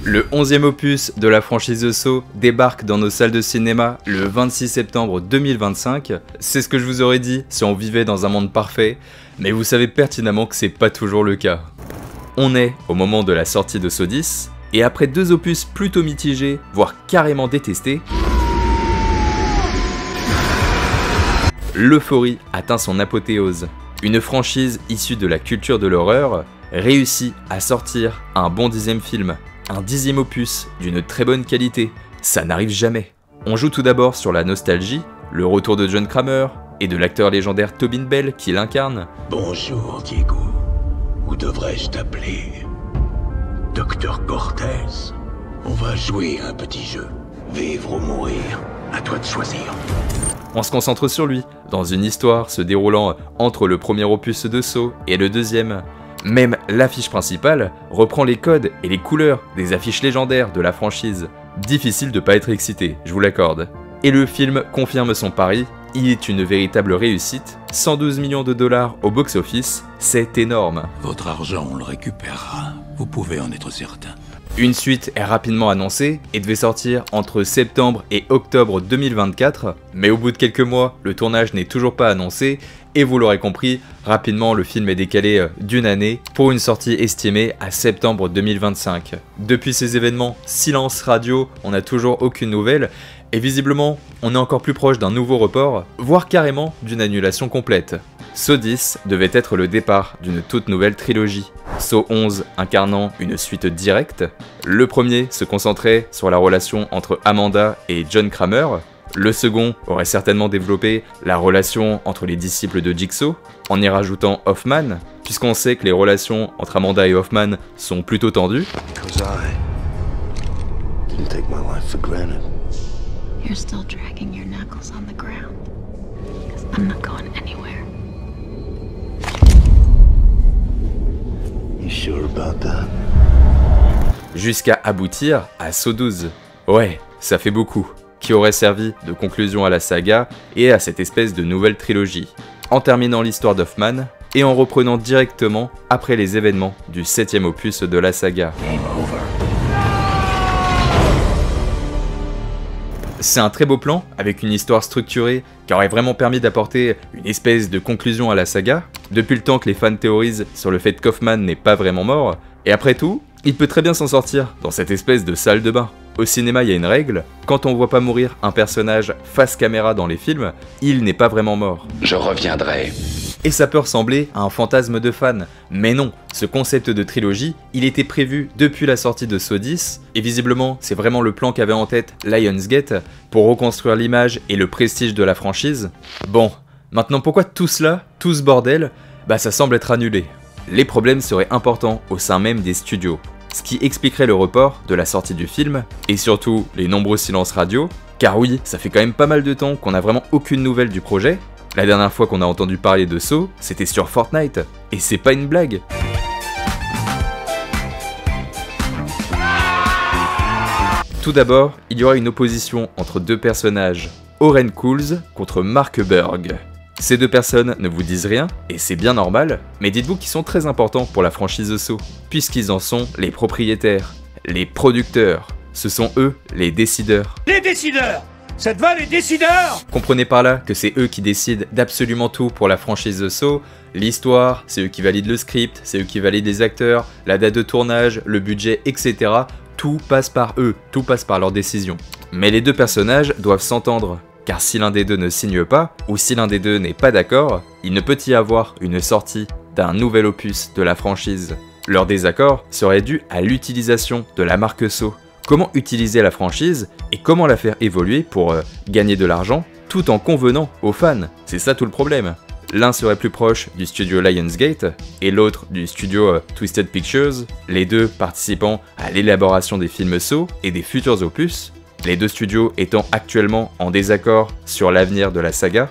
Le 11e opus de la franchise Saw débarque dans nos salles de cinéma le 26 septembre 2025. C'est ce que je vous aurais dit si on vivait dans un monde parfait, mais vous savez pertinemment que c'est pas toujours le cas. On est au moment de la sortie de Saw 10, et après 2 opus plutôt mitigés, voire carrément détestés, l'euphorie atteint son apothéose. Une franchise issue de la culture de l'horreur réussit à sortir un bon 10e film, un 10e opus d'une très bonne qualité. Ça n'arrive jamais. On joue tout d'abord sur la nostalgie, le retour de John Kramer et de l'acteur légendaire Tobin Bell qui l'incarne. Bonjour Diego, ou devrais-je t'appeler Docteur Cortez? On va jouer à un petit jeu, vivre ou mourir, à toi de choisir. On se concentre sur lui, dans une histoire se déroulant entre le premier opus de Saw et le deuxième. Même l'affiche principale reprend les codes et les couleurs des affiches légendaires de la franchise. Difficile de pas être excité, je vous l'accorde. Et le film confirme son pari, il est une véritable réussite, 112 millions de dollars au box-office, c'est énorme. Votre argent, on le récupérera, vous pouvez en être certain. Une suite est rapidement annoncée et devait sortir entre septembre et octobre 2024, mais au bout de quelques mois, le tournage n'est toujours pas annoncé, et vous l'aurez compris, rapidement le film est décalé d'une année pour une sortie estimée à septembre 2025. Depuis ces événements, silence radio, on n'a toujours aucune nouvelle, et visiblement, on est encore plus proche d'un nouveau report, voire carrément d'une annulation complète. Saw 10 devait être le départ d'une toute nouvelle trilogie. Saw 11 incarnant une suite directe. Le premier se concentrait sur la relation entre Amanda et John Kramer. Le second aurait certainement développé la relation entre les disciples de Jigsaw, en y rajoutant Hoffman, puisqu'on sait que les relations entre Amanda et Hoffman sont plutôt tendues. You're still dragging your knuckles on the ground. 'Cause I'm not going anywhere. You sure about that? Jusqu'à aboutir à Saw 12. Ouais, ça fait beaucoup. Qui aurait servi de conclusion à la saga et à cette espèce de nouvelle trilogie. En terminant l'histoire d'Hoffman et en reprenant directement après les événements du 7e opus de la saga. C'est un très beau plan, avec une histoire structurée qui aurait vraiment permis d'apporter une espèce de conclusion à la saga, depuis le temps que les fans théorisent sur le fait qu'Hoffman n'est pas vraiment mort, et après tout, il peut très bien s'en sortir dans cette espèce de salle de bain. Au cinéma, il y a une règle, quand on voit pas mourir un personnage face caméra dans les films, il n'est pas vraiment mort. Je reviendrai. Et ça peut ressembler à un fantasme de fan, mais non, ce concept de trilogie, il était prévu depuis la sortie de Saw 10, et visiblement c'est vraiment le plan qu'avait en tête Lionsgate pour reconstruire l'image et le prestige de la franchise. Bon, maintenant pourquoi tout cela, tout ce bordel, bah ça semble être annulé. Les problèmes seraient importants au sein même des studios, ce qui expliquerait le report de la sortie du film, et surtout les nombreux silences radio, car oui, ça fait quand même pas mal de temps qu'on n'a vraiment aucune nouvelle du projet. La dernière fois qu'on a entendu parler de Saw, c'était sur Fortnite, et c'est pas une blague. Tout d'abord, il y aura une opposition entre 2 personnages, Oren Cools contre Mark Berg. Ces 2 personnes ne vous disent rien, et c'est bien normal, mais dites-vous qu'ils sont très importants pour la franchise Saw, puisqu'ils en sont les propriétaires, les producteurs. Ce sont eux les décideurs. Les décideurs! Ça te va les décideurs? Comprenez par là que c'est eux qui décident d'absolument tout pour la franchise Saw, l'histoire, c'est eux qui valident le script, c'est eux qui valident les acteurs, la date de tournage, le budget, etc. Tout passe par eux, tout passe par leurs décisions. Mais les 2 personnages doivent s'entendre, car si l'un des deux ne signe pas, ou si l'un des deux n'est pas d'accord, il ne peut y avoir une sortie d'un nouvel opus de la franchise. Leur désaccord serait dû à l'utilisation de la marque Saw. Comment utiliser la franchise et comment la faire évoluer pour gagner de l'argent tout en convenant aux fans. C'est ça tout le problème. L'un serait plus proche du studio Lionsgate et l'autre du studio Twisted Pictures, les deux participant à l'élaboration des films Saw et des futurs opus, les 2 studios étant actuellement en désaccord sur l'avenir de la saga.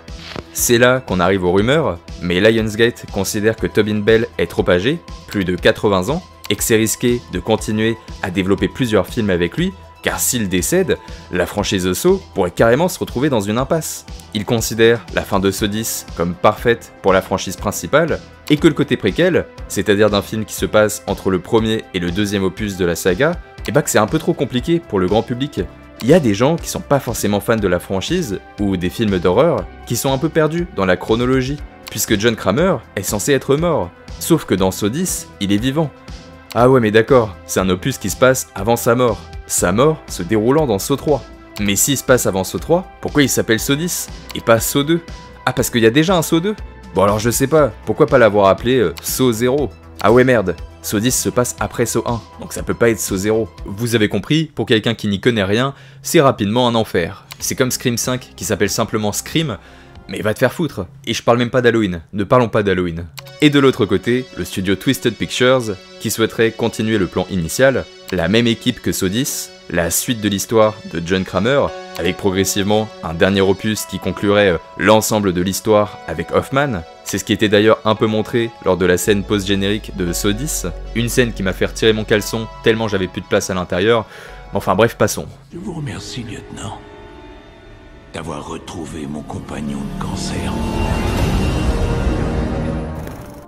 C'est là qu'on arrive aux rumeurs, mais Lionsgate considère que Tobin Bell est trop âgé, plus de 80 ans, et que c'est risqué de continuer à développer plusieurs films avec lui, car s'il décède, la franchise Saw pourrait carrément se retrouver dans une impasse. Il considère la fin de Saw 10 comme parfaite pour la franchise principale, et que le côté préquel, c'est-à-dire d'un film qui se passe entre le premier et le deuxième opus de la saga, et bah que c'est un peu trop compliqué pour le grand public. Il y a des gens qui sont pas forcément fans de la franchise, ou des films d'horreur, qui sont un peu perdus dans la chronologie, puisque John Kramer est censé être mort, sauf que dans Saw X, il est vivant. Ah ouais mais d'accord, c'est un opus qui se passe avant sa mort se déroulant dans Saw 3. Mais s'il se passe avant Saw 3, pourquoi il s'appelle Saw X, et pas Saw 2? Ah parce qu'il y a déjà un Saw 2? Bon alors je sais pas, pourquoi pas l'avoir appelé Saw 0? Ah ouais merde, Saw 10 se passe après Saw 1, donc ça peut pas être Saw 0. Vous avez compris, pour quelqu'un qui n'y connaît rien, c'est rapidement un enfer. C'est comme Scream 5 qui s'appelle simplement Scream, mais va te faire foutre. Et je parle même pas d'Halloween, ne parlons pas d'Halloween. Et de l'autre côté, le studio Twisted Pictures, qui souhaiterait continuer le plan initial, la même équipe que Saw 10, la suite de l'histoire de John Kramer, avec progressivement un dernier opus qui conclurait l'ensemble de l'histoire avec Hoffman. C'est ce qui était d'ailleurs un peu montré lors de la scène post-générique de Saw 10, une scène qui m'a fait retirer mon caleçon tellement j'avais plus de place à l'intérieur. Enfin bref, passons. Je vous remercie, lieutenant, d'avoir retrouvé mon compagnon de cancer.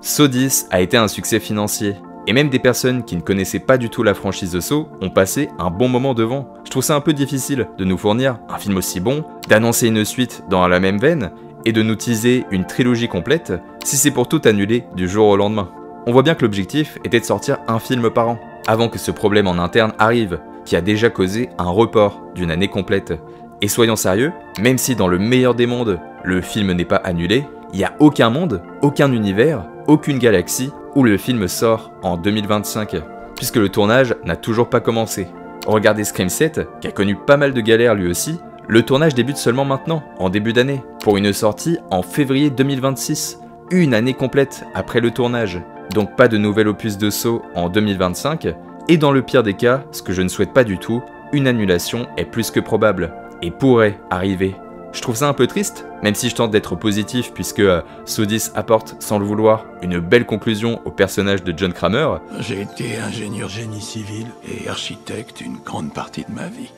Saw 10 a été un succès financier, et même des personnes qui ne connaissaient pas du tout la franchise de Saw ont passé un bon moment devant. Je trouve ça un peu difficile de nous fournir un film aussi bon, d'annoncer une suite dans la même veine, et de nous teaser une trilogie complète, si c'est pour tout annuler du jour au lendemain. On voit bien que l'objectif était de sortir un film par an, avant que ce problème en interne arrive, qui a déjà causé un report d'une année complète. Et soyons sérieux, même si dans le meilleur des mondes, le film n'est pas annulé, il n'y a aucun monde, aucun univers, aucune galaxie où le film sort en 2025, puisque le tournage n'a toujours pas commencé. Regardez Scream 7, qui a connu pas mal de galères lui aussi, le tournage débute seulement maintenant, en début d'année, pour une sortie en février 2026, une année complète après le tournage. Donc pas de nouvel opus de Saw en 2025, et dans le pire des cas, ce que je ne souhaite pas du tout, une annulation est plus que probable, et pourrait arriver. Je trouve ça un peu triste, même si je tente d'être positif puisque Saw 10 apporte, sans le vouloir, une belle conclusion au personnage de John Kramer. J'ai été ingénieur génie civil et architecte une grande partie de ma vie.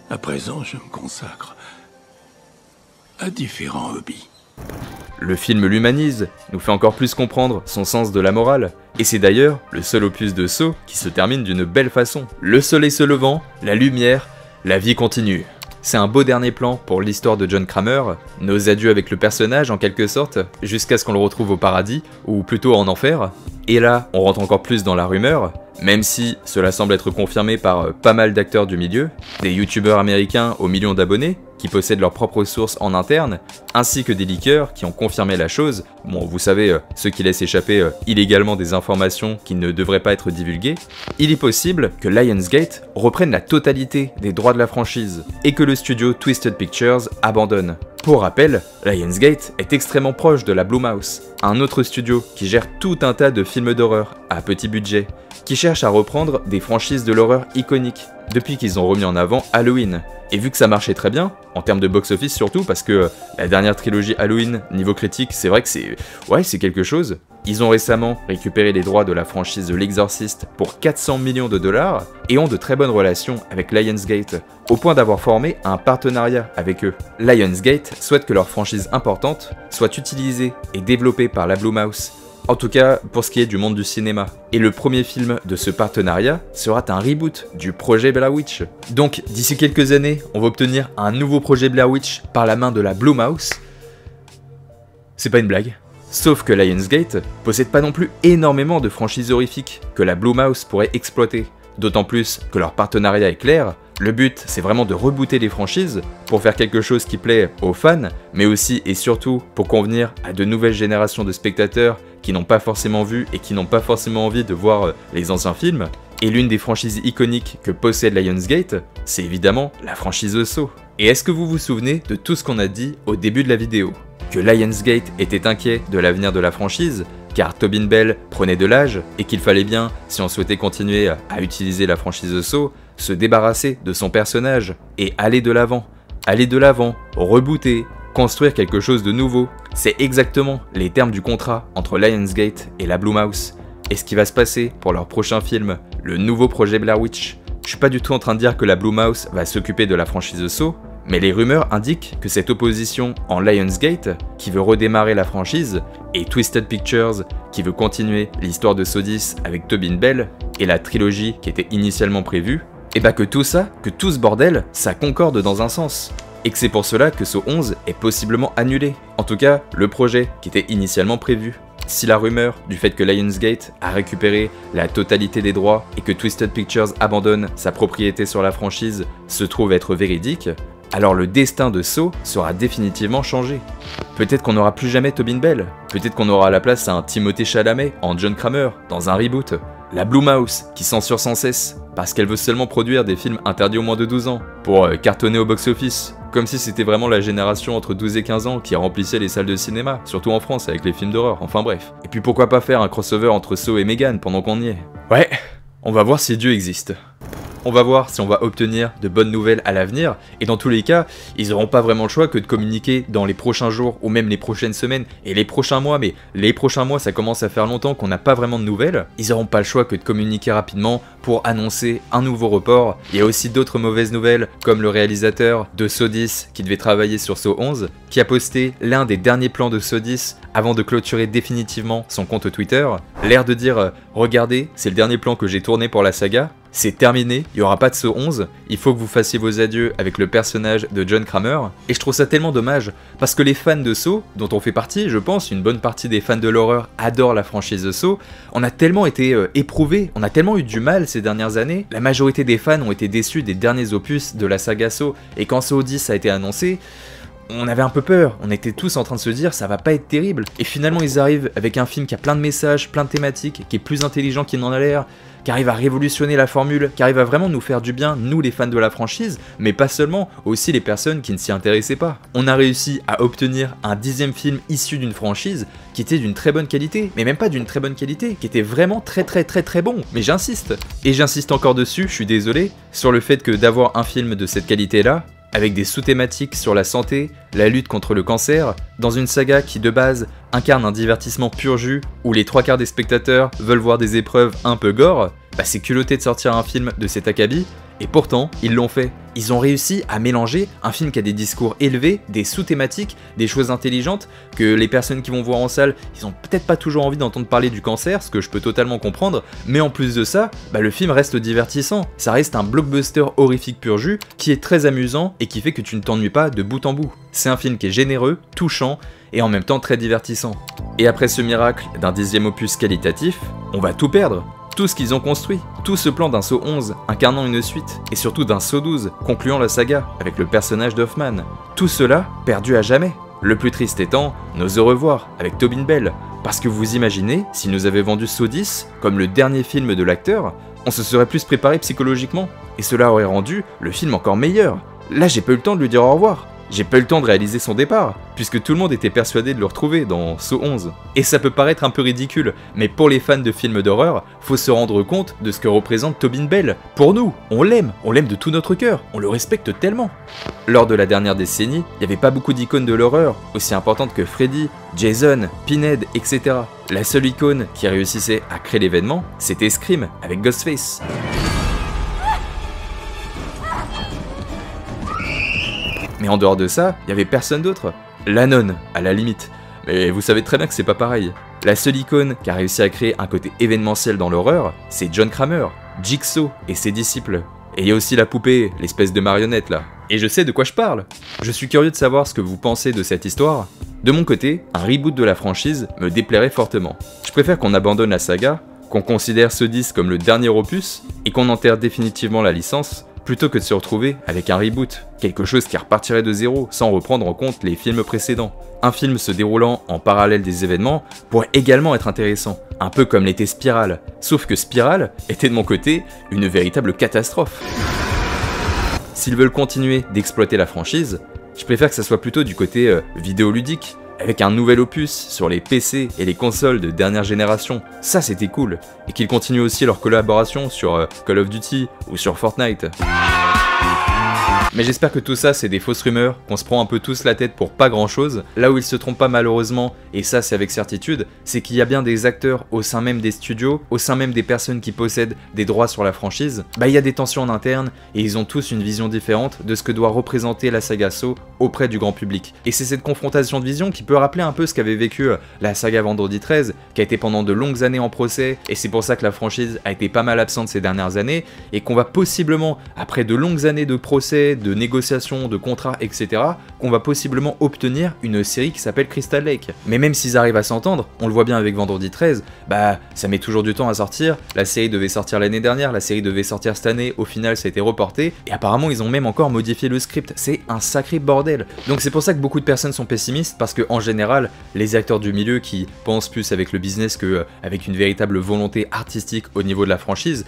À présent, je me consacre à différents hobbies. Le film l'humanise, nous fait encore plus comprendre son sens de la morale, et c'est d'ailleurs le seul opus de Saw qui se termine d'une belle façon. Le soleil se levant, la lumière, la vie continue. C'est un beau dernier plan pour l'histoire de John Kramer, nos adieux avec le personnage en quelque sorte, jusqu'à ce qu'on le retrouve au paradis, ou plutôt en enfer. Et là, on rentre encore plus dans la rumeur, même si cela semble être confirmé par pas mal d'acteurs du milieu, des youtubeurs américains aux millions d'abonnés, qui possèdent leurs propres sources en interne, ainsi que des leakers qui ont confirmé la chose, bon vous savez, ceux qui laissent échapper illégalement des informations qui ne devraient pas être divulguées. Il est possible que Lionsgate reprenne la totalité des droits de la franchise, et que le studio Twisted Pictures abandonne. Pour rappel, Lionsgate est extrêmement proche de la Blumhouse, un autre studio qui gère tout un tas de films d'horreur à petit budget, qui cherche à reprendre des franchises de l'horreur iconiques, depuis qu'ils ont remis en avant Halloween. Et vu que ça marchait très bien, en termes de box-office surtout, parce que la dernière trilogie Halloween, niveau critique, c'est vrai que c'est quelque chose. Ils ont récemment récupéré les droits de la franchise de l'Exorcist pour 400 millions de dollars et ont de très bonnes relations avec Lionsgate, au point d'avoir formé un partenariat avec eux. Lionsgate souhaite que leur franchise importante soit utilisée et développée par la Blumhouse, en tout cas pour ce qui est du monde du cinéma. Et le premier film de ce partenariat sera un reboot du projet Blair Witch. Donc d'ici quelques années, on va obtenir un nouveau projet Blair Witch par la main de la Blumhouse. C'est pas une blague. Sauf que Lionsgate possède pas non plus énormément de franchises horrifiques que la Blumhouse pourrait exploiter. D'autant plus que leur partenariat est clair, le but c'est vraiment de rebooter les franchises pour faire quelque chose qui plaît aux fans, mais aussi et surtout pour convenir à de nouvelles générations de spectateurs qui n'ont pas forcément vu et qui n'ont pas forcément envie de voir les anciens films. Et l'une des franchises iconiques que possède Lionsgate, c'est évidemment la franchise de Saw. Et est-ce que vous vous souvenez de tout ce qu'on a dit au début de la vidéo? Que Lionsgate était inquiet de l'avenir de la franchise, car Tobin Bell prenait de l'âge, et qu'il fallait bien, si on souhaitait continuer à utiliser la franchise de Saw, se débarrasser de son personnage, et aller de l'avant, rebooter, construire quelque chose de nouveau. C'est exactement les termes du contrat entre Lionsgate et la Blumhouse, et ce qui va se passer pour leur prochain film, le nouveau projet Blair Witch. Je suis pas du tout en train de dire que la Blumhouse va s'occuper de la franchise de Saw, Mais les rumeurs indiquent que cette opposition en Lionsgate, qui veut redémarrer la franchise, et Twisted Pictures, qui veut continuer l'histoire de Saw X avec Tobin Bell, et la trilogie qui était initialement prévue, et bah que tout ça, que tout ce bordel, ça concorde dans un sens. Et que c'est pour cela que Saw 11 est possiblement annulé. En tout cas, le projet qui était initialement prévu. Si la rumeur du fait que Lionsgate a récupéré la totalité des droits et que Twisted Pictures abandonne sa propriété sur la franchise se trouve être véridique, alors le destin de Saw sera définitivement changé. Peut-être qu'on n'aura plus jamais Tobin Bell, peut-être qu'on aura à la place un Timothée Chalamet en John Kramer dans un reboot, la Blumhouse qui censure sans cesse parce qu'elle veut seulement produire des films interdits aux moins de 12 ans pour cartonner au box-office, comme si c'était vraiment la génération entre 12 et 15 ans qui remplissait les salles de cinéma, surtout en France avec les films d'horreur, enfin bref. Et puis pourquoi pas faire un crossover entre Saw et Megan pendant qu'on y est. Ouais, on va voir si Dieu existe. On va voir si on va obtenir de bonnes nouvelles à l'avenir, et dans tous les cas, ils n'auront pas vraiment le choix que de communiquer dans les prochains jours, ou même les prochaines semaines, et les prochains mois, mais les prochains mois ça commence à faire longtemps qu'on n'a pas vraiment de nouvelles, ils n'auront pas le choix que de communiquer rapidement pour annoncer un nouveau report. Il y a aussi d'autres mauvaises nouvelles, comme le réalisateur de Saw X, qui devait travailler sur Saw 11, qui a posté l'un des derniers plans de Saw X avant de clôturer définitivement son compte Twitter, l'air de dire « Regardez, c'est le dernier plan que j'ai tourné pour la saga », c'est terminé, il n'y aura pas de Saw 11, il faut que vous fassiez vos adieux avec le personnage de John Kramer, et je trouve ça tellement dommage, parce que les fans de Saw, dont on fait partie, je pense, une bonne partie des fans de l'horreur adorent la franchise de Saw, on a tellement été éprouvés, on a tellement eu du mal ces dernières années, la majorité des fans ont été déçus des derniers opus de la saga Saw, et quand Saw 10 a été annoncé, on avait un peu peur, on était tous en train de se dire ça va pas être terrible, et finalement ils arrivent avec un film qui a plein de messages, plein de thématiques, qui est plus intelligent qu'il n'en a l'air, qui arrive à révolutionner la formule, qui arrive à vraiment nous faire du bien, nous les fans de la franchise, mais pas seulement, aussi les personnes qui ne s'y intéressaient pas. On a réussi à obtenir un 10e film issu d'une franchise qui était d'une très bonne qualité, mais même pas d'une très bonne qualité, qui était vraiment très bon, mais j'insiste. Et j'insiste encore dessus, je suis désolé, sur le fait que d'avoir un film de cette qualité-là, avec des sous-thématiques sur la santé, la lutte contre le cancer, dans une saga qui de base incarne un divertissement pur jus, où les 3/4 des spectateurs veulent voir des épreuves un peu gore, bah c'est culotté de sortir un film de cet acabit, et pourtant, ils l'ont fait. Ils ont réussi à mélanger un film qui a des discours élevés, des sous-thématiques, des choses intelligentes, que les personnes qui vont voir en salle, ils ont peut-être pas toujours envie d'entendre parler du cancer, ce que je peux totalement comprendre, mais en plus de ça, bah le film reste divertissant. Ça reste un blockbuster horrifique pur jus, qui est très amusant et qui fait que tu ne t'ennuies pas de bout en bout. C'est un film qui est généreux, touchant, et en même temps très divertissant. Et après ce miracle d'un 10e opus qualitatif, on va tout perdre. Tout ce qu'ils ont construit, tout ce plan d'un Saw 11 incarnant une suite, et surtout d'un Saw 12 concluant la saga avec le personnage d'Hoffman, tout cela perdu à jamais. Le plus triste étant nos au revoir avec Tobin Bell, parce que vous imaginez, s'il nous avait vendu Saw 10 comme le dernier film de l'acteur, on se serait plus préparé psychologiquement, et cela aurait rendu le film encore meilleur. Là j'ai pas eu le temps de lui dire au revoir. J'ai pas eu le temps de réaliser son départ, puisque tout le monde était persuadé de le retrouver dans Saw 11. Et ça peut paraître un peu ridicule, mais pour les fans de films d'horreur, faut se rendre compte de ce que représente Tobin Bell. Pour nous, on l'aime de tout notre cœur, on le respecte tellement. Lors de la dernière décennie, il n'y avait pas beaucoup d'icônes de l'horreur, aussi importantes que Freddy, Jason, Pinhead, etc. La seule icône qui réussissait à créer l'événement, c'était Scream, avec Ghostface. Mais en dehors de ça, il y avait personne d'autre. La nonne, à la limite. Mais vous savez très bien que c'est pas pareil. La seule icône qui a réussi à créer un côté événementiel dans l'horreur, c'est John Kramer, Jigsaw et ses disciples. Et il y a aussi la poupée, l'espèce de marionnette là. Et je sais de quoi je parle. Je suis curieux de savoir ce que vous pensez de cette histoire. De mon côté, un reboot de la franchise me déplairait fortement. Je préfère qu'on abandonne la saga, qu'on considère ce 10 comme le dernier opus, et qu'on enterre définitivement la licence, plutôt que de se retrouver avec un reboot, quelque chose qui repartirait de zéro sans reprendre en compte les films précédents. Un film se déroulant en parallèle des événements pourrait également être intéressant, un peu comme l'était Spiral, sauf que Spiral était de mon côté une véritable catastrophe. S'ils veulent continuer d'exploiter la franchise, je préfère que ça soit plutôt du côté vidéoludique, avec un nouvel opus sur les PC et les consoles de dernière génération. Ça c'était cool. Et qu'ils continuent aussi leur collaboration sur Call of Duty ou sur Fortnite. Mais j'espère que tout ça c'est des fausses rumeurs, qu'on se prend un peu tous la tête pour pas grand chose. Là où ils se trompent pas malheureusement, et ça c'est avec certitude, c'est qu'il y a bien des acteurs au sein même des studios, au sein même des personnes qui possèdent des droits sur la franchise, il y a des tensions en interne et ils ont tous une vision différente de ce que doit représenter la saga Saw auprès du grand public. Et c'est cette confrontation de vision qui peut rappeler un peu ce qu'avait vécu la saga Vendredi 13, qui a été pendant de longues années en procès, et c'est pour ça que la franchise a été pas mal absente ces dernières années, et qu'on va possiblement, après de longues années de procès, de négociations, de contrats, etc., qu'on va possiblement obtenir une série qui s'appelle Crystal Lake. Mais même s'ils arrivent à s'entendre, on le voit bien avec Vendredi 13, ça met toujours du temps à sortir, la série devait sortir l'année dernière, la série devait sortir cette année, au final ça a été reporté, et apparemment ils ont même encore modifié le script, c'est un sacré bordel. Donc c'est pour ça que beaucoup de personnes sont pessimistes, parce que en général, les acteurs du milieu qui pensent plus avec le business que avec une véritable volonté artistique au niveau de la franchise,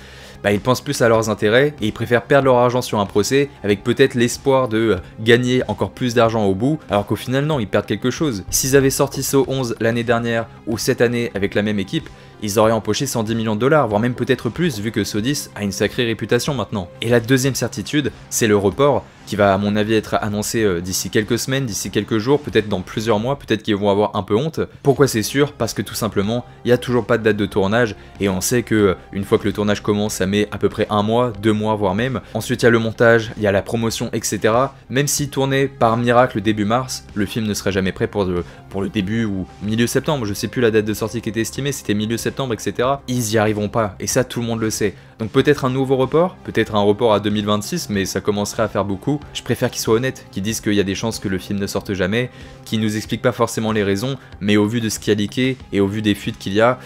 ils pensent plus à leurs intérêts et ils préfèrent perdre leur argent sur un procès avec peut-être l'espoir de gagner encore plus d'argent au bout, alors qu'au final non, ils perdent quelque chose. S'ils avaient sorti Saw 11 l'année dernière ou cette année avec la même équipe, ils auraient empoché 110 millions de dollars, voire même peut-être plus, vu que Saw 10 a une sacrée réputation maintenant. Et la deuxième certitude, c'est le report, qui va à mon avis être annoncé d'ici quelques semaines, d'ici quelques jours, peut-être dans plusieurs mois, peut-être qu'ils vont avoir un peu honte. Pourquoi c'est sûr? Parce que tout simplement, il n'y a toujours pas de date de tournage, et on sait que une fois que le tournage commence, ça met à peu près 1 mois, 2 mois, voire même. Ensuite, il y a le montage, il y a la promotion, etc. Même s'il tournait par miracle début mars, le film ne serait jamais prêt pour le début ou milieu septembre, je sais plus la date de sortie qui était estimée, c'était milieu septembre, etc. Ils y arriveront pas, et ça tout le monde le sait. Donc peut-être un nouveau report, peut-être un report à 2026, mais ça commencerait à faire beaucoup. Je préfère qu'ils soient honnêtes, qu'ils disent qu'il y a des chances que le film ne sorte jamais, qu'ils nous expliquent pas forcément les raisons, mais au vu de ce qui a leaké et au vu des fuites qu'il y a,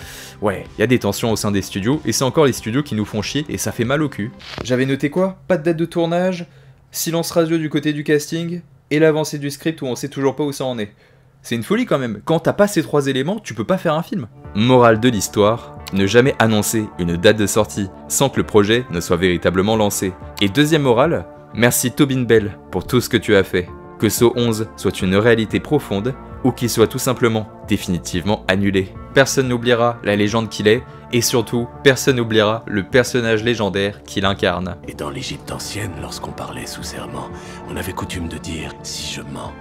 ouais, il y a des tensions au sein des studios, et c'est encore les studios qui nous font chier, et ça fait mal au cul. J'avais noté quoi? Pas de date de tournage, silence radio du côté du casting, et l'avancée du script où on sait toujours pas où ça en est. C'est une folie quand même, quand t'as pas ces 3 éléments, tu peux pas faire un film. Morale de l'histoire, ne jamais annoncer une date de sortie sans que le projet ne soit véritablement lancé. Et deuxième morale, merci Tobin Bell pour tout ce que tu as fait. Que Saw 11 soit une réalité profonde ou qu'il soit tout simplement définitivement annulé. Personne n'oubliera la légende qu'il est, et surtout, personne n'oubliera le personnage légendaire qu'il incarne. Et dans l'Égypte ancienne, lorsqu'on parlait sous serment, on avait coutume de dire « Si je mens,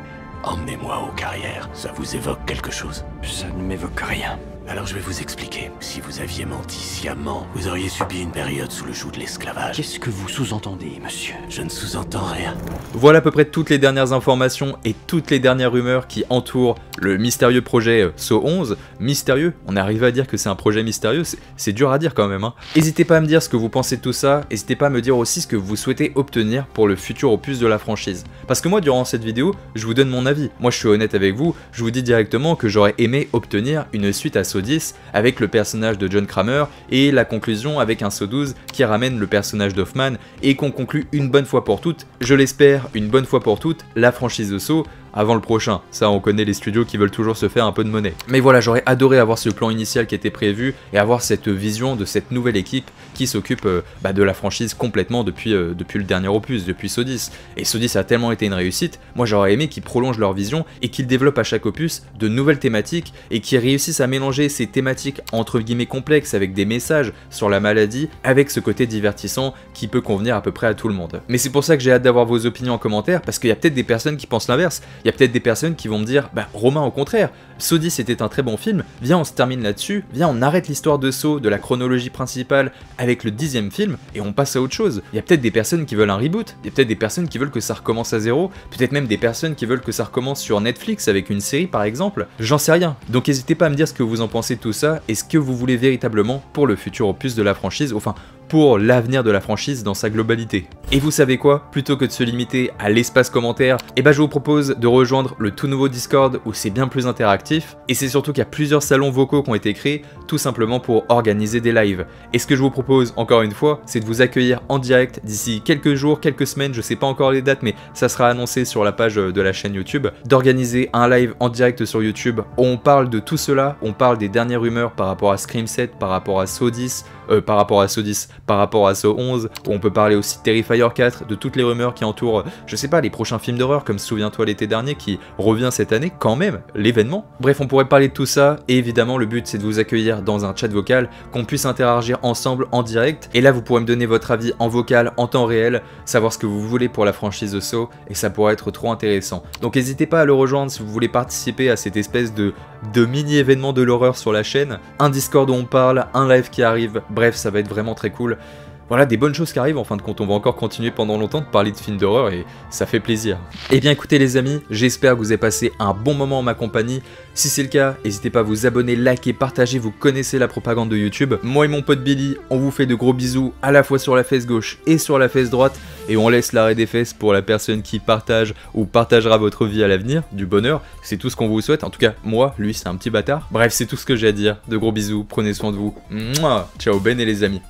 emmenez-moi aux carrières ». Ça vous évoque quelque chose? Ça ne m'évoque rien. Alors je vais vous expliquer. Si vous aviez menti sciemment, vous auriez subi une période sous le joug de l'esclavage. Qu'est-ce que vous sous-entendez, monsieur? Je ne sous-entends rien. Voilà à peu près toutes les dernières informations et toutes les dernières rumeurs qui entourent le mystérieux projet Saw 11. Mystérieux, on arrive à dire que c'est un projet mystérieux, c'est dur à dire quand même. N'hésitez pas à me dire ce que vous pensez de tout ça, n'hésitez pas à me dire aussi ce que vous souhaitez obtenir pour le futur opus de la franchise. Parce que moi, durant cette vidéo, je vous donne mon avis. Moi, je suis honnête avec vous, je vous dis directement que j'aurais aimé obtenir une suite à Saw 10 avec le personnage de John Kramer et la conclusion avec un Saw 12 qui ramène le personnage d'Hoffman et qu'on conclut une bonne fois pour toutes, je l'espère, une bonne fois pour toutes, la franchise de Saw avant le prochain. Ça, on connaît les studios qui veulent toujours se faire un peu de monnaie. Mais voilà, j'aurais adoré avoir ce plan initial qui était prévu et avoir cette vision de cette nouvelle équipe qui s'occupe de la franchise complètement depuis le dernier opus, depuis Saw 10. Et Saw 10 a tellement été une réussite, moi j'aurais aimé qu'ils prolongent leur vision et qu'ils développent à chaque opus de nouvelles thématiques et qu'ils réussissent à mélanger ces thématiques entre guillemets complexes avec des messages sur la maladie avec ce côté divertissant qui peut convenir à peu près à tout le monde. Mais c'est pour ça que j'ai hâte d'avoir vos opinions en commentaire, parce qu'il y a peut-être des personnes qui pensent l'inverse. Il y a peut-être des personnes qui vont me dire, Romain, au contraire, Saw 10 était un très bon film, viens on se termine là-dessus, viens on arrête l'histoire de Saw, de la chronologie principale avec le 10e film et on passe à autre chose. Il y a peut-être des personnes qui veulent un reboot, il y a peut-être des personnes qui veulent que ça recommence à zéro, peut-être même des personnes qui veulent que ça recommence sur Netflix avec une série par exemple, j'en sais rien. Donc n'hésitez pas à me dire ce que vous en pensez de tout ça et ce que vous voulez véritablement pour le futur opus de la franchise, enfin pour l'avenir de la franchise dans sa globalité. Et vous savez quoi? Plutôt que de se limiter à l'espace commentaire, je vous propose de rejoindre le tout nouveau Discord où c'est bien plus interactif, et c'est surtout qu'il y a plusieurs salons vocaux qui ont été créés tout simplement pour organiser des lives. Et ce que je vous propose encore une fois, c'est de vous accueillir en direct d'ici quelques jours, quelques semaines, je sais pas encore les dates, mais ça sera annoncé sur la page de la chaîne YouTube, d'organiser un live en direct sur YouTube où on parle de tout cela, on parle des dernières rumeurs par rapport à Scream 7, par rapport à Saw 10, par rapport à Saw 10, par rapport à Saw 11, ou on peut parler aussi de Terrifier 4, de toutes les rumeurs qui entourent, je sais pas, les prochains films d'horreur comme Souviens-toi l'été dernier qui revient cette année, quand même, l'événement. Bref, on pourrait parler de tout ça, et évidemment le but c'est de vous accueillir dans un chat vocal, qu'on puisse interagir ensemble en direct, et là vous pourrez me donner votre avis en vocal, en temps réel, savoir ce que vous voulez pour la franchise de Saw, et ça pourrait être trop intéressant. Donc n'hésitez pas à le rejoindre si vous voulez participer à cette espèce de mini-événement de l'horreur sur la chaîne, un Discord où on parle, un live qui arrive, bref ça va être vraiment très cool. Voilà, des bonnes choses qui arrivent, en fin de compte, on va encore continuer pendant longtemps de parler de films d'horreur et ça fait plaisir. Et bien écoutez les amis, j'espère que vous avez passé un bon moment en ma compagnie. Si c'est le cas, n'hésitez pas à vous abonner, liker, partager, vous connaissez la propagande de YouTube. Moi et mon pote Billy, on vous fait de gros bisous à la fois sur la fesse gauche et sur la fesse droite. Et on laisse l'arrêt des fesses pour la personne qui partage ou partagera votre vie à l'avenir, du bonheur. C'est tout ce qu'on vous souhaite, en tout cas moi, lui c'est un petit bâtard. Bref, c'est tout ce que j'ai à dire, de gros bisous, prenez soin de vous. Mouah. Ciao Ben et les amis.